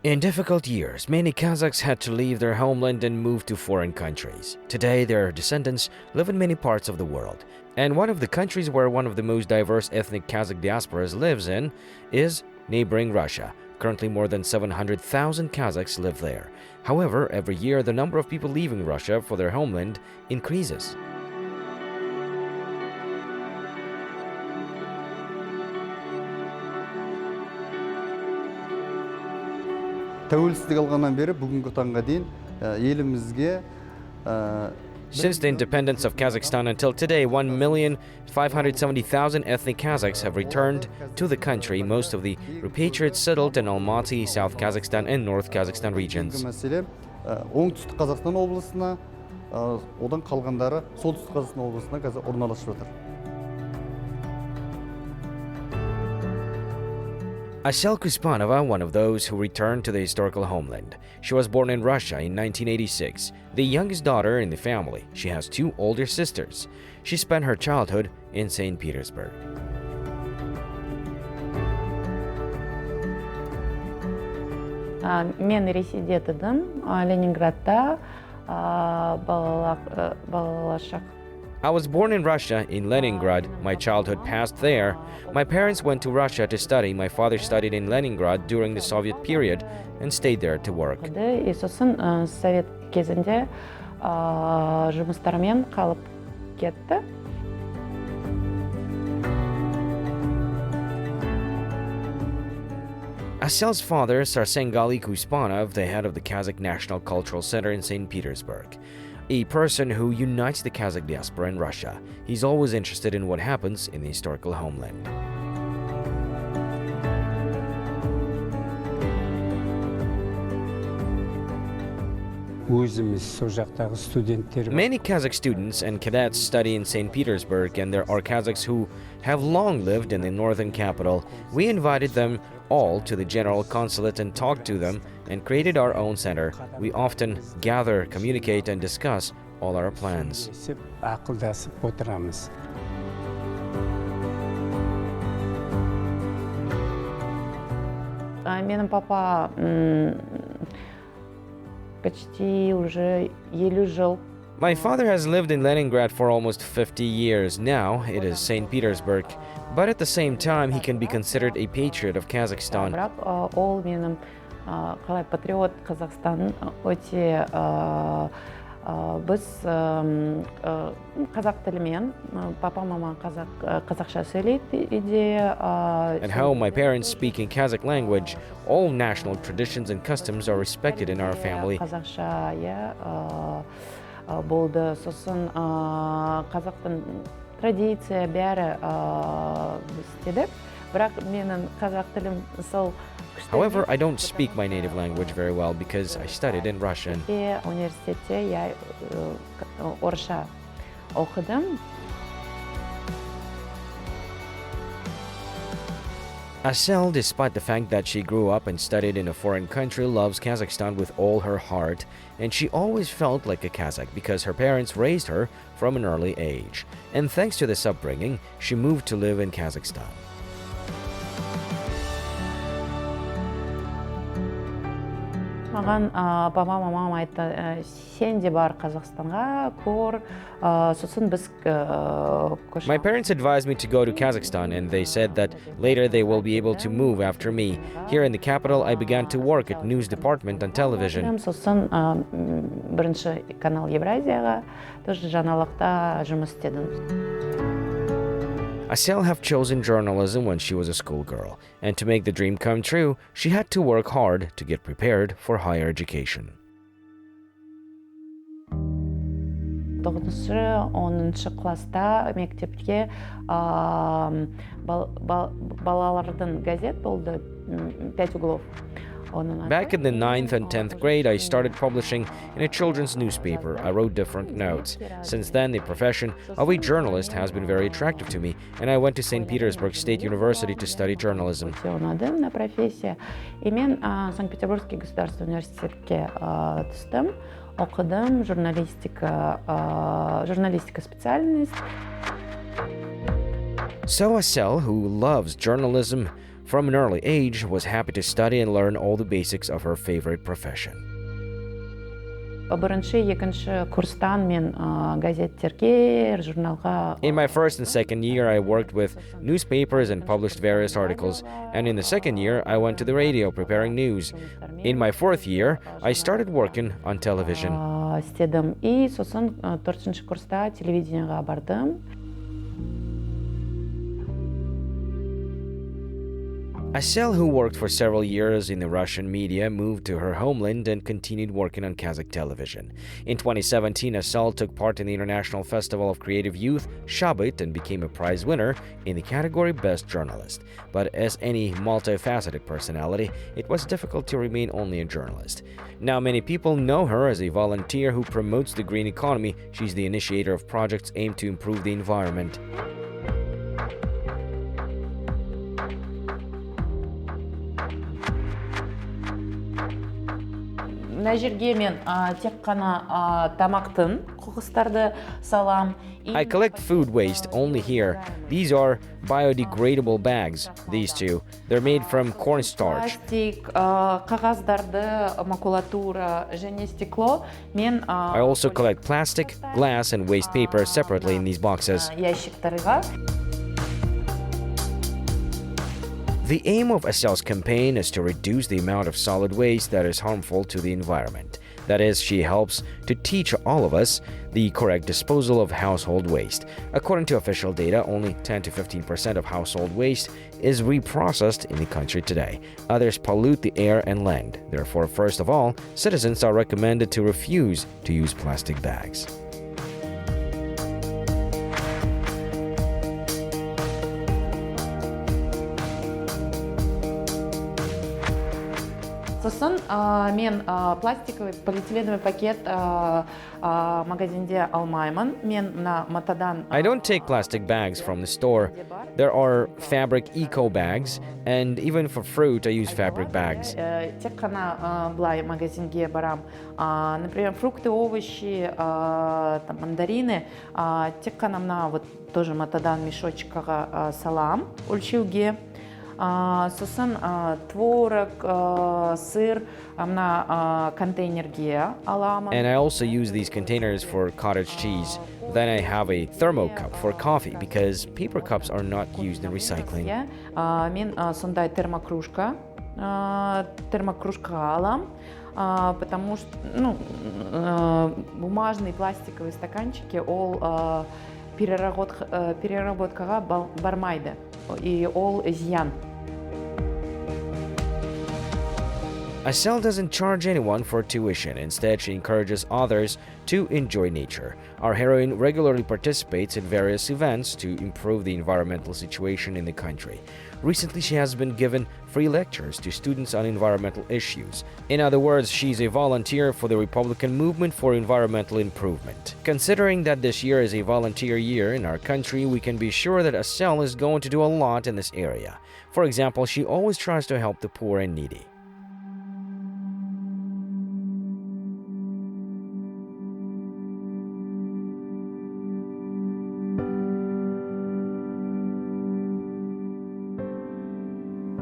In difficult years, many Kazakhs had to leave their homeland and move to foreign countries. Today, their descendants live in many parts of the world. And one of the countries where one of the most diverse ethnic Kazakh diasporas lives in is neighboring Russia. Currently, more than 700,000 Kazakhs live there. However, every year, the number of people leaving Russia for their homeland increases. Тәуелсіздік алғаннан бері бүгінгі таңға дейін елімізге Since the independence of Kazakhstan until today, 1,570,000 ethnic Kazakhs have returned to the country. Most of the repatriates settled in Almaty, South Kazakhstan and North Kazakhstan regions. мәселе оңтүстік Қазақстан облысына, одан қалғандары солтүстік Қазақстан облысына қазір орналасып жатыр. Assel Kuspanova, one of those who returned to the historical homeland. She was born in Russia in 1986, the youngest daughter in the family. She has two older sisters. She spent her childhood in St. Petersburg. Мен резидент едім Ленинградта, балашақ. I was born in Russia, in Leningrad. My childhood passed there. My parents went to Russia to study. My father studied in Leningrad during the Soviet period and stayed there to work. И сосын совет кезінде жұмыстарымен қалып кетті. Assel's father, Joly Kuspanov, the head of the Kazakh National Cultural Center in St. Petersburg. A person who unites the Kazakh diaspora in Russia. He's always interested in what happens in the historical homeland. Many Kazakh students and cadets study in St. Petersburg, and there are Kazakhs who have long lived in the northern capital. We invited them all to the General Consulate and talked to them and created our own center. We often gather, communicate, and discuss all our plans. Менің папа почти уже 50 жыл. My father has lived in Leningrad for almost 50 years. Now it is St. Petersburg. But at the same time, he can be considered a patriot of Kazakhstan. Бірақ ол менің қалай патриот Қазақстан өте біз қазақ тілімен папа мама қазақша сөйлейді үйде. At home, my parents speak in Kazakh language. All national traditions and customs are respected in our family. Қазақша болды. Сосын қазақтың традиция бәрі істедік. Бірақ менің қазақ тілім сол. However, I don't speak my native language very well because I studied in Russian. Университетте я орысша оқыдым. Assel, despite the fact that she grew up and studied in a foreign country, loves Kazakhstan with all her heart, and she always felt like a Kazakh because her parents raised her from an early age. And thanks to this upbringing, she moved to live in Kazakhstan. Маған папа мамам айтты, сен де бар Қазақстанға көр, сосын біз көшіп. My parents advised me to go to Kazakhstan, and they said that later they will be able to move after me. Here in the capital, I began to work at news department on television. Сосын бірінші канал Евразияға тоже жаңалықта жұмыс істедім. Assel have chosen journalism when she was a schoolgirl, and to make the dream come true, she had to work hard to get prepared for higher education. 9-10 класста мектепте балалардың газет болды, 5 углов. Back in the 9th and 10th grade, I started publishing in a children's newspaper. I wrote different notes. Since then, the profession of a journalist has been very attractive to me, and I went to St. Petersburg State University to study journalism. И мен Санкт-Петербургский государственный университетке түстім, оқыдым, журналистика специальность. So Assel, who loves journalism, from an early age, was happy to study and learn all the basics of her favorite profession. Бірінші, екінші курстан мен газеттерге, журналға. In my first and second year, I worked with newspapers and published various articles, and in the second year, I went to the radio preparing news. In my fourth year, I started working on television. Істедім, и сосын төртінші курста телевидениеға бардым. Assel, who worked for several years in the Russian media, moved to her homeland and continued working on Kazakh television. In 2017, Assel took part in the International Festival of Creative Youth, Shabit, and became a prize winner in the category Best Journalist. But as any multifaceted personality, it was difficult to remain only a journalist. Now many people know her as a volunteer who promotes the green economy. She's the initiator of projects aimed to improve the environment. Мына жерге мен тек қана тамақтың қоқыстарды салам. I collect food waste only here. These are biodegradable bags, these two. They're made from cornstarch. Пластик, қағаздарды, макулатура және стекло. Мен I also collect plastic, glass, and waste paper separately in these boxes. ящиктарға. The aim of Assel's campaign is to reduce the amount of solid waste that is harmful to the environment. That is, she helps to teach all of us the correct disposal of household waste. According to official data, only 10 to 15% of household waste is reprocessed in the country today. Others pollute the air and land. Therefore, first of all, citizens are recommended to refuse to use plastic bags. Сосын мен пластиковый полиэтиленовый пакет магазинде алмаймын. Мен мына матадан. I don't take plastic bags from the store. There are fabric eco bags, and even for fruit I use fabric bags. Тек қана былай магазинге барам. Например, фрукты, овощи, там, мандарины, тек қана мына вот тоже матадан мешочкаға салам өлшеуге. Сосын творог, сыр мына контейнерге аламын. And I also use these containers for cottage cheese. Then I have a thermocup for coffee because paper cups are not used in recycling. Мен сондай термокружка алам, потому что бумажные пластиковые стаканчики ол переработкаға бармайды. И all зиян. Assel doesn't charge anyone for tuition. Instead, she encourages others to enjoy nature. Our heroine regularly participates in various events to improve the environmental situation in the country. Recently, she has been given free lectures to students on environmental issues. In other words, she's a volunteer for the Republican Movement for Environmental Improvement. Considering that this year is a volunteer year in our country, we can be sure that Assel is going to do a lot in this area. For example, she always tries to help the poor and needy.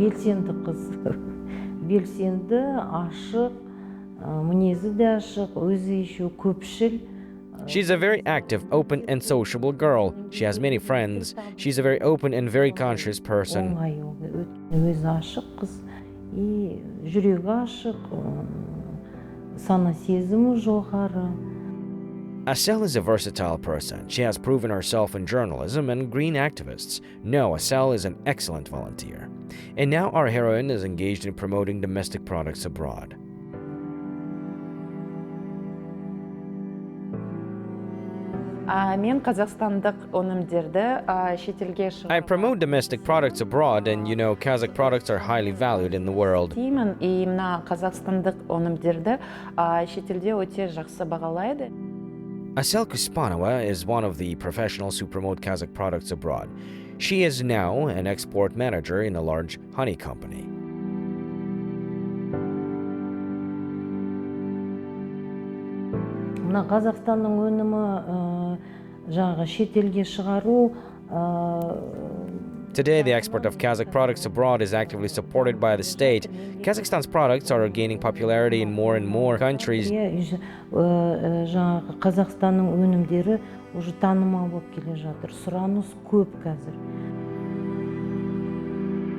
Белсенді қыз, белсенді, ашық, мінезі де ашық, өзі еще көпшіл. She's a very active, open, and sociable girl. She has many friends. She's a very open and very conscious person. Өзі ашық қыз, и жүрегі ашық, сана сезімі жоғары. Assel is a versatile person. She has proven herself in journalism and green activists. No, Assel is an excellent volunteer. And now our heroine is engaged in promoting domestic products abroad. Мен қазақстандық өнімдерді шетелге шығаруға. I promote domestic products abroad, and you know, Kazakh products are highly valued in the world. Деймін, и мына қазақстандық өнімдерді шетелде өте жақсы бағалайды. Assel Kuspanova is one of the professionals who promote Kazakh products abroad. She is now an export manager in a large honey company. Мына Қазақстанның өнімі жаңағы шетелге шығару Today, the export of Kazakh products abroad is actively supported by the state. Kazakhstan's products are gaining popularity in more and more countries. Жаңағы Қазақстанның өнімдері уже танымал болып келе жатыр. Сұраныс көп қазір.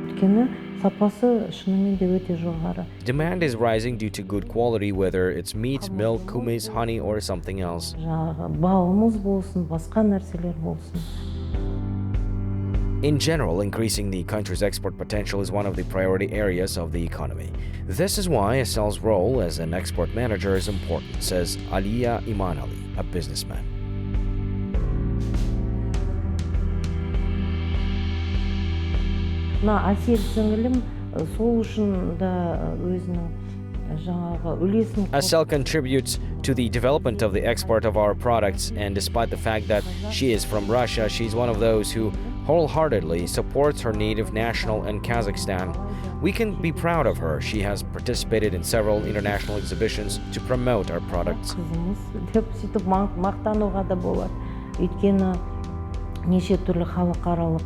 Өйткені сапасы шынымен де өте жоғары. Demand is rising due to good quality, whether it's meat, milk, kumis, honey, or something else. Жаңағы балымыз болсын, басқа нәрселер болсын. In general, increasing the country's export potential is one of the priority areas of the economy. This is why Assel's role as an export manager is important, says Aliya Imanali, a businessman. Мына Assel сіңілім сол үшін да өзінің жаңағы үлесін Assel contributes to the development of the export of our products, and despite the fact that she is from Russia, she's one of those who wholeheartedly supports her native national and Kazakhstan. We can be proud of her. She has participated in several international exhibitions to promote our products. қызымыз деп сөйтіп мақтануға да болады. Өйткені неше түрлі халықаралық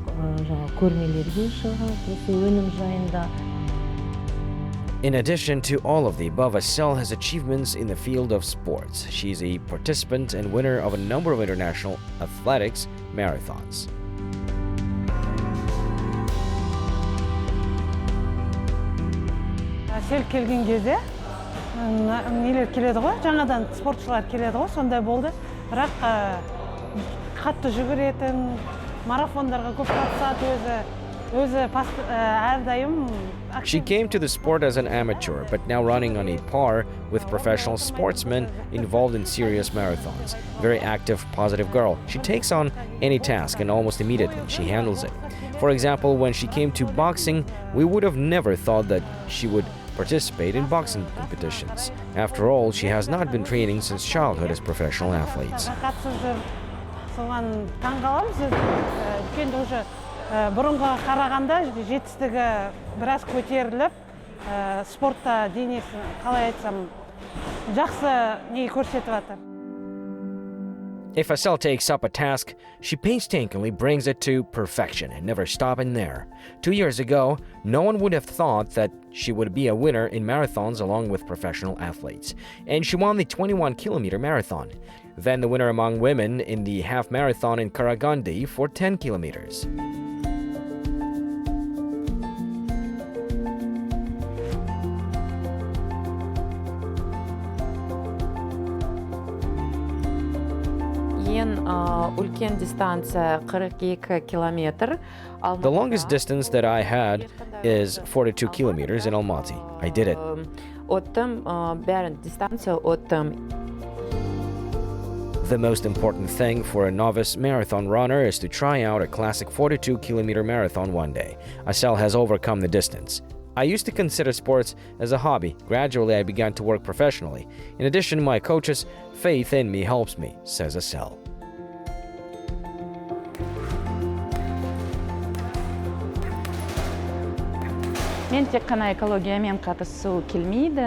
көрмелерге шығады осы өнім жайында. In addition to all of the above, Assel has achievements in the field of sports. She's a participant and winner of a number of international athletics marathons. Assel келген кезде нелер келеді ғой, жаңадан спортшылар келеді ғой, сондай болды. Бірақ қатты жүгіретін, марафондарға көп қатысады өзі әрдайым. She came to the sport as an amateur, but now running on a par with professional sportsmen involved in serious marathons. Very active, positive girl. She takes on any task and almost immediately she handles it. For example, when she came to boxing, we would have never thought that she would participate in boxing competitions. After all, she has not been training since childhood as professional athletes. Соған таңғаламыз, өйткені уже бұрынғы қарағанда жетістігі біраз көтеріліп, спортта денесі, қалай айтсам, жақсы не көрсетіп жатыр. If Assel takes up a task, she painstakingly brings it to perfection and never stopping there. 2 years ago, no one would have thought that she would be a winner in marathons along with professional athletes. And she won the 21-kilometer marathon. Then the winner among women in the half marathon in Karaganda for 10 kilometers. Үлкен дистанция 42 километр. The longest distance that I had is 42 kilometers in Almaty. I did it. Бәрін дистанция оттым. The most important thing for a novice marathon runner is to try out a classic 42-kilometer marathon one day. Assel has overcome the distance. I used to consider sports as a hobby. Gradually, I began to work professionally. In addition, my coach's faith in me helps me, says Assel. Мен тек қана экологиямен қатысу келмейді,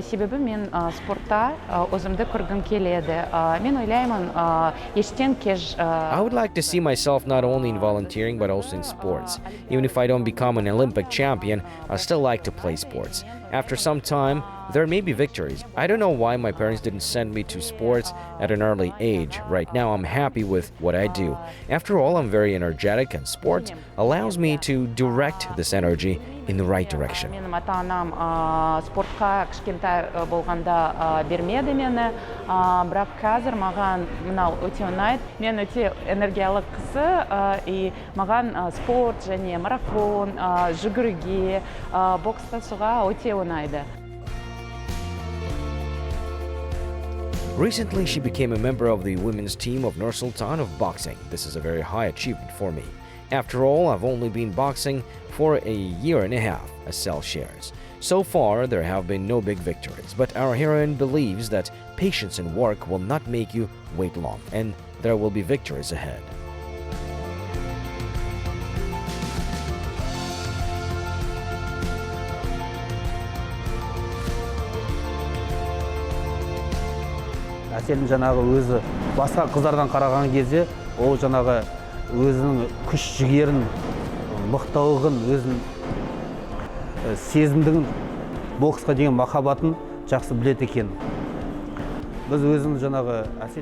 себебі мен спортта өзімді көргім келеді. Мен ойлаймын, ештен кеш. I would like to see myself not only in volunteering but also in sports. Even if I don't become an Olympic champion, I still like to play sports. After some time, there may be victories. I don't know why my parents didn't send me to sports at an early age. Right now, I'm happy with what I do. After all, I'm very energetic, and sport allows me to direct this energy in the right direction. Менің ата-анам спортқа кішкентай болғанда бермеді мені, бірақ қазір маған мынау өте ұнайды. Мен өте энергиялық кісі, и маған спорт және марафон, жүгіруге, бокстасуға өте ұнайды. Recently, she became a member of the women's team of Nur Sultan of boxing. This is a very high achievement for me. After all, I've only been boxing for a year and a half, Assel shares. So far, there have been no big victories, but our heroine believes that patience and work will not make you wait long, and there will be victories ahead. Әселдің жаңағы өзі басқа қыздардан қараған кезде, ол жаңағы өзінің күш жігерін, мықтылығын, өзінің сезімдігін, боксқа деген махаббатын жақсы біледі екен. Biz өзіміз жаңағы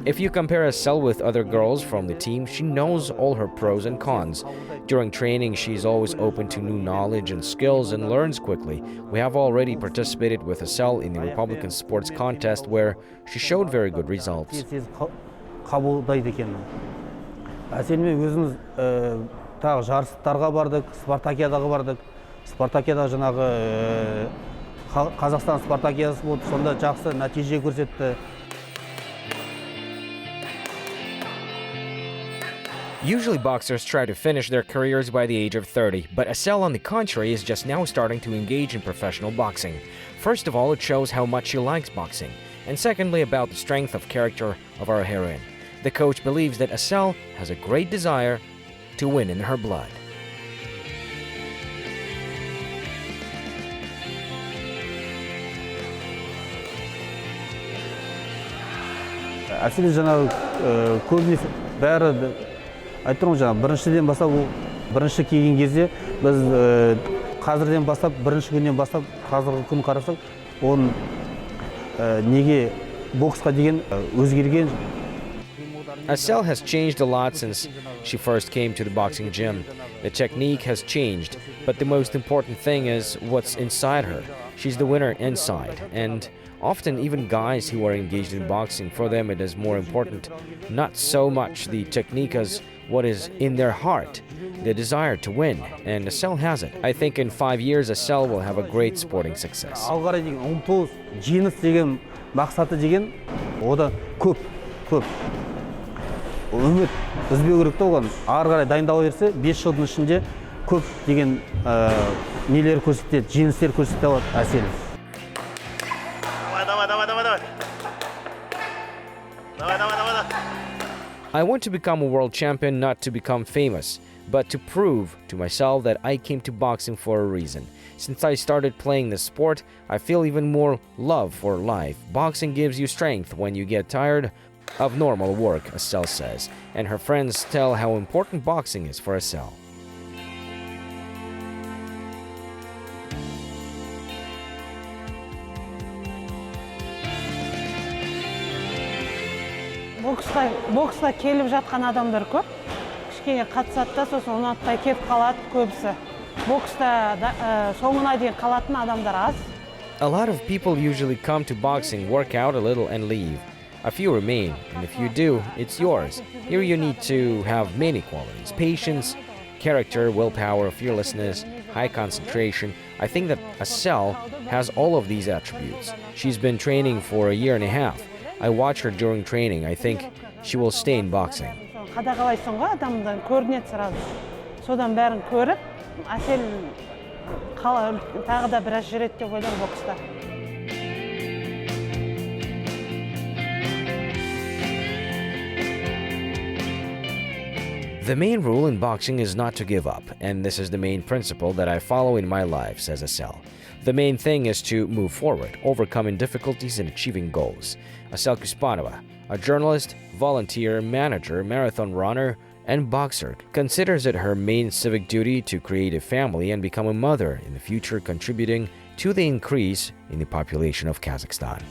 If you compare Assel with other girls from the team, she knows all her pros and cons. During training, she's always open to new knowledge and skills and learns quickly. We have already participated with Assel in the Republican sports contest where she showed very good results. қабылдайды екен. Әселмен өзіміз тағы жарыстарға бардық, спартакиадаға бардық. Спартакиада жаңағы Қазақстан спартакиадасы болды, сонда жақсы нәтиже көрсетті. Usually boxers try to finish their careers by the age of 30, but Assel, on the contrary, is just now starting to engage in professional boxing. First of all, it shows how much she likes boxing, and secondly, about the strength of character of our heroine. The coach believes that Assel has a great desire to win in her blood. Әселі жаңағы көбінесе бәрі айтып тұрмын жаңағы біріншіден бастап бірінші келген кезде біз қазірден бастап бірінші күннен бастап қазіргі күн қарасақ оның неге боксқа деген өзгерген. Assel has changed a lot since she first came to the boxing gym. The technique has changed, but the most important thing is what's inside her. She's the winner inside, and often even guys who are engaged in boxing, for them it is more important not so much the technique as what is in their heart, the desire to win, and Assel has it. I think in 5 years Assel will have a great sporting success. Алға қарай деген ұмтылыс, жеңіс деген мақсаты деген ода көп. Үміт үзбеу керек те оған. Ары қарай дайындала берсе, 5 жылдың ішінде көп деген нелер көрсетеді, жеңістер көрсете алады Assel. I want to become a world champion, not to become famous, but to prove to myself that I came to boxing for a reason. Since I started playing this sport, I feel even more love for life. Boxing gives you strength when you get tired of normal work, Assel says, and her friends tell how important boxing is for Assel. Боксқа келіп жатқан адамдар көп. Кішкене қатысады да, сосын ұнатпай кетіп қалады көбісі. Бокста соңына дейін қалатын адамдар аз. A lot of people usually come to boxing, work out a little and leave. A few remain, and if you do, it's yours. Here you need to have many qualities: patience, character, willpower, fearlessness, high concentration. I think that Assel has all of these attributes. She's been training for a year and a half. I watch her during training. I think she will stay in boxing. Қадағалайсың ғой, адамдан көрінеді сразу. Содан бәрін көріп, Assel тағы да біраз жүреді деп ойлаймын бокста. The main rule in boxing is not to give up, and this is the main principle that I follow in my life, says Assel. The main thing is to move forward, overcoming difficulties and achieving goals. Assel Kuspanova, a journalist, volunteer, manager, marathon runner, and boxer, considers it her main civic duty to create a family and become a mother in the future, contributing to the increase in the population of Kazakhstan.